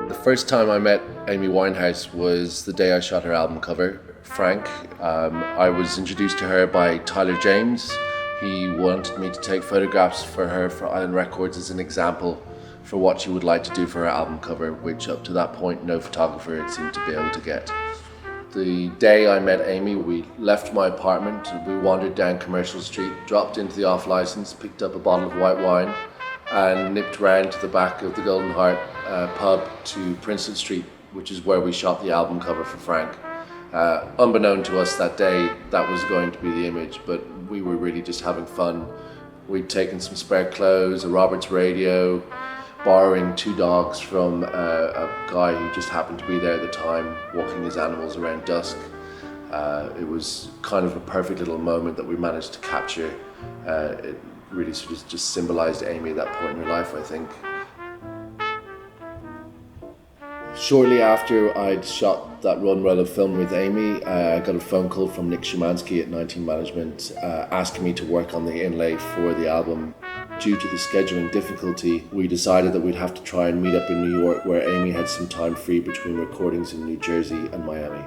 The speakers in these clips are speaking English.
The first time I met Amy Winehouse was the day I shot her album cover, Frank. I was introduced to her by Tyler James. He wanted me to take photographs for her for Island Records as an example for what she would like to do for her album cover, which up to that point no photographer had seemed to be able to get. The day I met Amy, we left my apartment, we wandered down Commercial Street, dropped into the off-licence, picked up a bottle of white wine and nipped round to the back of the Golden Heart pub to Princeton Street, which is where we shot the album cover for Frank. Unbeknown to us that day, that was going to be the image, but we were really just having fun. We'd taken some spare clothes, a Roberts radio, borrowing 2 dogs from a guy who just happened to be there at the time, walking his animals around dusk. It was kind of a perfect little moment that we managed to capture. It really sort of just symbolized Amy at that point in her life, I think. Shortly after I'd shot that run reel of film with Amy, I got a phone call from Nick Szymanski at 19 Management asking me to work on the inlay for the album. Due to the scheduling difficulty, we decided that we'd have to try and meet up in New York, where Amy had some time free between recordings in New Jersey and Miami.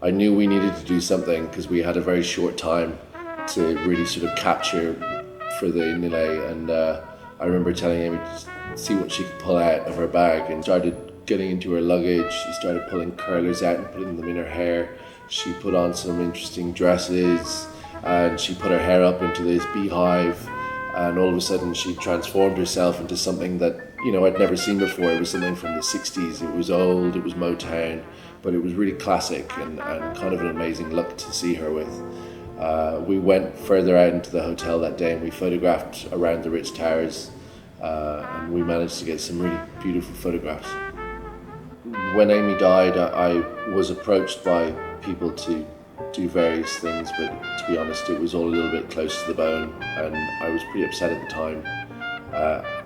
I knew we needed to do something because we had a very short time to really sort of capture for the inlay, and I remember telling Amy to see what she could pull out of her bag, and started getting into her luggage. She started pulling curlers out and putting them in her hair. She put on some interesting dresses, and she put her hair up into this beehive, and all of a sudden she transformed herself into something that, you know, I'd never seen before. It was something from the 60s. It was old, it was Motown, but it was really classic and kind of an amazing look to see her with. We went further out into the hotel that day and we photographed around the Ritz Towers, and we managed to get some really beautiful photographs. When Amy died, I was approached by people to do various things, but to be honest, it was all a little bit close to the bone, and I was pretty upset at the time.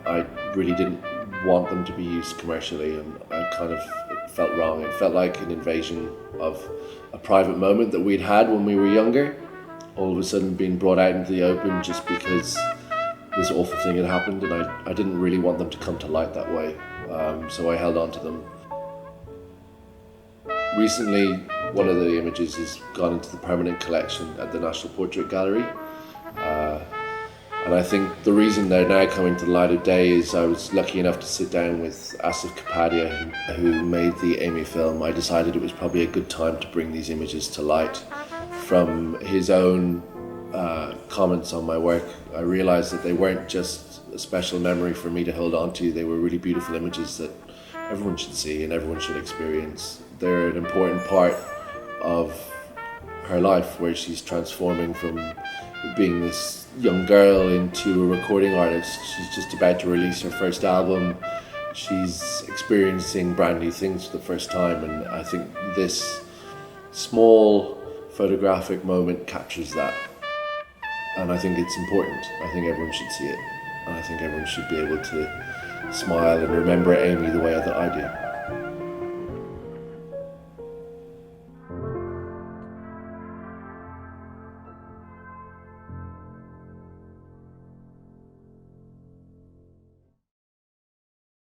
I really didn't want them to be used commercially, and it felt wrong. It felt like an invasion of a private moment that we'd had when we were younger, all of a sudden being brought out into the open just because this awful thing had happened, and I didn't really want them to come to light that way, so I held on to them. Recently, one of the images has gone into the permanent collection at the National Portrait Gallery, and I think the reason they're now coming to the light of day is I was lucky enough to sit down with Asif Kapadia, who made the Amy film. I decided it was probably a good time to bring these images to light. From his own comments on my work, I realized that they weren't just a special memory for me to hold on to. They were really beautiful images that everyone should see and everyone should experience. They're an important part of her life, where she's transforming from being this young girl into a recording artist. She's just about to release her first album. She's experiencing brand new things for the first time, and I think this small photographic moment captures that. And I think it's important. I think everyone should see it. And I think everyone should be able to smile and remember Amy the way that I do.